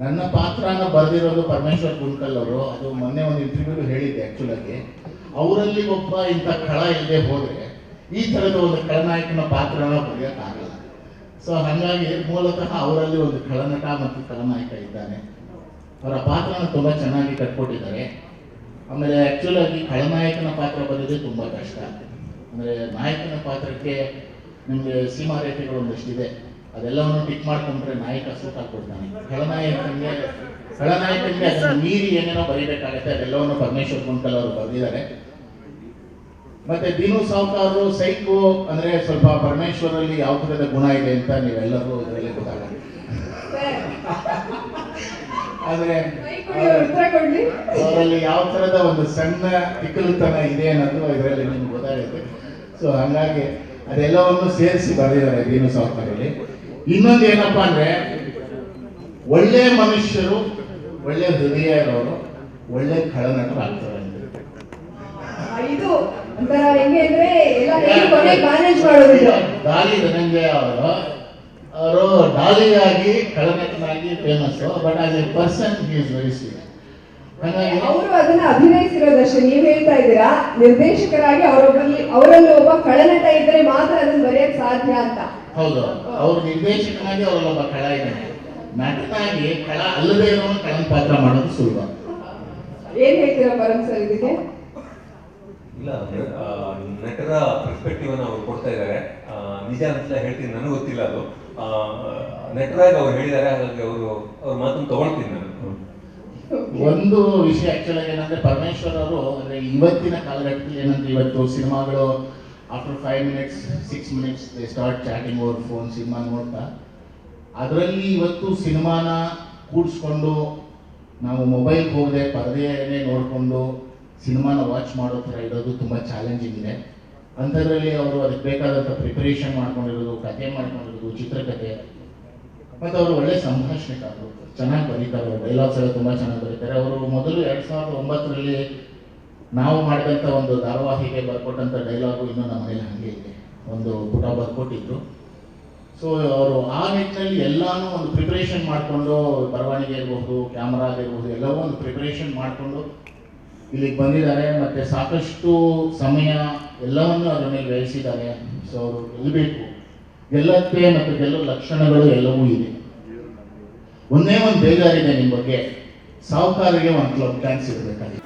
ನನ್ನ ಪಾತ್ರನ ಬರೆದಿರೋದು ಪರಮೇಶ್ವರ್ ಗುಂಡ್ಕಲ್ ಅವರು. ಅದು ಮೊನ್ನೆ ಒಂದು ಇಂಟರ್ವ್ಯೂ ಹೇಳಿದ್ದೆ. ಆ್ಯಕ್ಚುಲಾಗಿ ಅವರಲ್ಲಿ ಒಬ್ಬ ಇಂಥ ಖಳ ಇಲ್ಲದೆ ಹೋದರೆ ಈ ಥರದ ಒಂದು ಖಳನಾಯಕನ ಪಾತ್ರನ ಬರೆಯೋಕ್ಕಾಗಲ್ಲ. ಸೊ ಹಾಗಾಗಿ ಮೂಲತಃ ಅವರಲ್ಲಿ ಒಂದು ಖಳನಟ ಮತ್ತು ಖಳನಾಯಕ ಇದ್ದಾನೆ. ಅವರ ಪಾತ್ರನ ತುಂಬ ಚೆನ್ನಾಗಿ ಕಟ್ಕೊಟ್ಟಿದ್ದಾರೆ. ಆಮೇಲೆ ಆ್ಯಕ್ಚುಲಾಗಿ ಖಳನಾಯಕನ ಪಾತ್ರ ಬರೆಯೋದೇ ತುಂಬ ಕಷ್ಟ. ಅಂದರೆ ನಾಯಕನ ಪಾತ್ರಕ್ಕೆ ನಿಮಗೆ ಸೀಮಾರೇಖೆಗಳು ಒಂದಷ್ಟಿದೆ, ಅದೆಲ್ಲವನ್ನು ಟಿಕ್ ಮಾಡ್ಕೊಂಡ್ರೆ ನಾಯಕ ಸೂಟಾಗ್ಬಿಡ್ತಾನೆ. ಖಳನಾಯಕನಿಗೆ ಅದನ್ನು ಮೀರಿ ಏನೇನೋ ಬರೀಬೇಕಾಗತ್ತೆ, ಅದೆಲ್ಲವನ್ನು ಪರಮೇಶ್ವರ್ ಗುಂಡ್ಕಲ್ ಅವರು ಬರೆದಿದ್ದಾರೆ. ಮತ್ತೆ ದೀನು ಸಾವ್ಕಾರು ಸೈಕೋ ಅಂದ್ರೆ ಸ್ವಲ್ಪ ಪರಮೇಶ್ವರಲ್ಲಿ ಯಾವ ಥರದ ಗುಣ ಇದೆ ಅಂತ ನೀವೆಲ್ಲರೂ ಇದರಲ್ಲಿ ಗೊತ್ತಾಗುತ್ತೆ. ಆದ್ರೆ ಅವರಲ್ಲಿ ಯಾವ ಥರದ ಒಂದು ಸಣ್ಣ ತಿಕ್ಕಲುತನ ಇದೆ ಅನ್ನೋದು ಇದರಲ್ಲಿ ನಿಮ್ಗೆ ಗೊತ್ತಾಗುತ್ತೆ. ಸೊ ಹಾಗಾಗಿ ಅದೆಲ್ಲವನ್ನು ಸೇರಿಸಿ ಬರೆದಿದ್ದಾರೆ ದೀನು ಸಾವ್ಕಾರಲ್ಲಿ. ಇನ್ನೊಂದು ಏನಪ್ಪಾ ಅಂದ್ರೆ, ಒಳ್ಳೆ ಮನುಷ್ಯರು, ಒಳ್ಳೆ ಹೃದಯ ಇರೋರು ಒಳ್ಳೆ ಖಳನಟರು ಆಗ್ತಾರೆ. ಡಾಲಿ ಧನಂಜಯ ಅವರು ಡಾಲಿಯಾಗಿ ಖಳನಟನಾಗಿ famous, but as a person he is very sweet. ಹಾಗಾಗಿ ಅವರು ಅದನ್ನ ಅಭಿನಯಿಸಿರೋದಷ್ಟೇ. ನೀವು ಹೇಳ್ತಾ ಇದ್ದೀರಾ ನಿರ್ದೇಶಕರಾಗಿ ಅವರಲ್ಲಿ ಒಬ್ಬ ಖಳನಟ ಇದ್ರೆ ಮಾತ್ರ ಅದನ್ನ ಬರೆಯಕ್ ಸಾಧ್ಯ ಅಂತ. ಹೌದು, ಅವ್ರ ನಿರ್ದೇಶಕನಾಗಿ ಅವರಲ್ಲೊಬ್ಬ ಖಳ ಇದ್ದಾನೆ. ನಟನಾಗಿ ಖಳ ಅಲ್ಲದೆ ಇರೋ ಖಳನ ಪಾತ್ರ ಮಾಡೋದು ಸುಲಭ. ಏನ್ ಹೇಳ್ತೀರಾ ಪರಮ್ ಸರ್ ಇದಕ್ಕೆ? ಇಲ್ಲ, ನಟರ ಪರ್ಸ್ಪೆಕ್ಟಿವ್ ಅನ್ನು ಅವ್ರು ಕೊಡ್ತಾ ಇದ್ದಾರೆ. ನಿಜ ಅಂತ ಹೇಳ್ತೀನಿ, ನನಗೆ ಗೊತ್ತಿಲ್ಲ ಅದು. ನಟರಾಗಿ ಅವ್ರು ಹೇಳಿದ್ದಾರೆ, ಹಾಗಾಗಿ ಅವ್ರ ಮಾತನ್ನು ತಗೊಳ್ತೀನಿ ನಾನು. ಒಂದು ವಿಷಯ ಆಕ್ಚುಲಿ ಏನಂದ್ರೆ, ಪರಮೇಶ್ವರ್ ಅವರು ಅಂದ್ರೆ ಇವತ್ತಿನ ಕಾಲಘಟ್ಟದಲ್ಲಿ ಏನಂದ್ರೆ, ಇವತ್ತು ಸಿನಿಮಾಗಳು after 5 minutes 6 minutes they start chatting over phone cinema ನೋಡ್ತಾ. ಅದರಲ್ಲಿ ಇವತ್ತು ಸಿನಿಮಾನ ಕೂಡಿಸ್ಕೊಂಡು ನಾವು ಮೊಬೈಲ್ ಹೋಗದೆ ಪರದೆಯನ್ನೇ ನೋಡಿಕೊಂಡು ಸಿನಿಮಾನ ವಾಚ್ ಮಾಡೋ ಥರ ಇರೋದು ತುಂಬ ಚಾಲೆಂಜಿಂಗ್ ಇದೆ. ಅಂಥದ್ರಲ್ಲಿ ಅವರು ಅದಕ್ಕೆ ಬೇಕಾದಂಥ ಪ್ರಿಪರೇಷನ್ ಮಾಡ್ಕೊಂಡಿರೋದು, ಕತೆ ಮಾಡ್ಕೊಂಡಿರೋದು, ಚಿತ್ರಕಥೆ, ಮತ್ತು ಅವರು ಒಳ್ಳೆ ಸಂಭಾಷಣೆಕಾರರು, ಚೆನ್ನಾಗಿ ಬರೀತಾರೆ. ಡೈಲಾಗ್ಸ್ ಎಲ್ಲ ತುಂಬ ಚೆನ್ನಾಗಿ ಬರೀತಾರೆ. ಅವರು ಮೊದಲು 2009ರಲ್ಲಿ ನಾವು ಮಾಡಿದಂಥ ಒಂದು ಧಾರಾವಾಹಿಗೆ ಬರ್ಕೊಟ್ಟಂಥ ಡೈಲಾಗು ಇನ್ನೂ ನಮ್ಮ ಮನೇಲಿ ಹಾಗೆ ಇದೆ, ಒಂದು ಪುಟ ಬರ್ಕೊಟ್ಟಿದ್ರು. ಸೊ ಅವರು ಆ ನಿಟ್ಟಿನಲ್ಲಿ ಎಲ್ಲಾನು ಒಂದು ಪ್ರಿಪ್ರೇಷನ್ ಮಾಡಿಕೊಂಡು, ಬರವಣಿಗೆ ಇರ್ಬೋದು, ಕ್ಯಾಮ್ರಾ ಆಗಿರ್ಬೋದು, ಎಲ್ಲವೂ ಒಂದು ಪ್ರಿಪ್ರೇಷನ್ ಮಾಡಿಕೊಂಡು ಇಲ್ಲಿಗೆ ಬಂದಿದ್ದಾರೆ. ಮತ್ತು ಸಾಕಷ್ಟು ಸಮಯ ಎಲ್ಲವನ್ನು ಅದರ ಮೇಲೆ ವ್ಯಯಿಸಿದ್ದಾರೆ. ಸೊ ಅವರು ಗೆಲ್ಲಬೇಕು, ಗೆಲ್ಲತ್ತೆ ಮತ್ತು ಗೆಲ್ಲೋ ಲಕ್ಷಣಗಳು ಎಲ್ಲವೂ ಇದೆ. ಒಂದೇ ಒಂದು ಬೇಜಾರಿದೆ ನಿಮ್ಮ ಬಗ್ಗೆ, ಸಾವ್ಕಾರಿಗೆ ಒಂದು ಕ್ಲಬ್ ಡ್ಯಾನ್ಸ್ ಇರಬೇಕಾಗಿದೆ.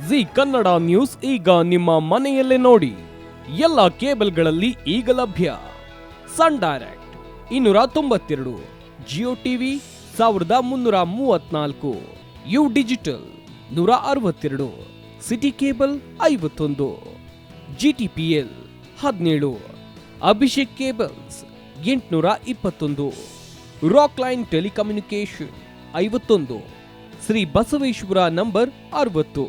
ಜಿ ಕನ್ನಡ ನ್ಯೂಸ್ ಈಗ ನಿಮ್ಮ ಮನೆಯಲ್ಲೇ ನೋಡಿ. ಎಲ್ಲ ಕೇಬಲ್ಗಳಲ್ಲಿ ಈಗ ಲಭ್ಯ. Sun Direct 292, Jio TV 1334, U digital 162, city cable 51, GTPL 17, Abhishek cables 821, Rockline telecommunication 51, Shri Basaveshwara number 60,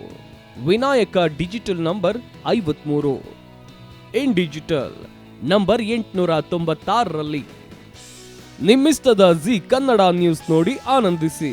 Vinayaka digital number 53, in digital number 896ರಲ್ಲಿ. ನಿಮ್ಮಿಸ್ತದ ಜಿ ಕನ್ನಡ ನ್ಯೂಸ್ ನೋಡಿ ಆನಂದಿಸಿ.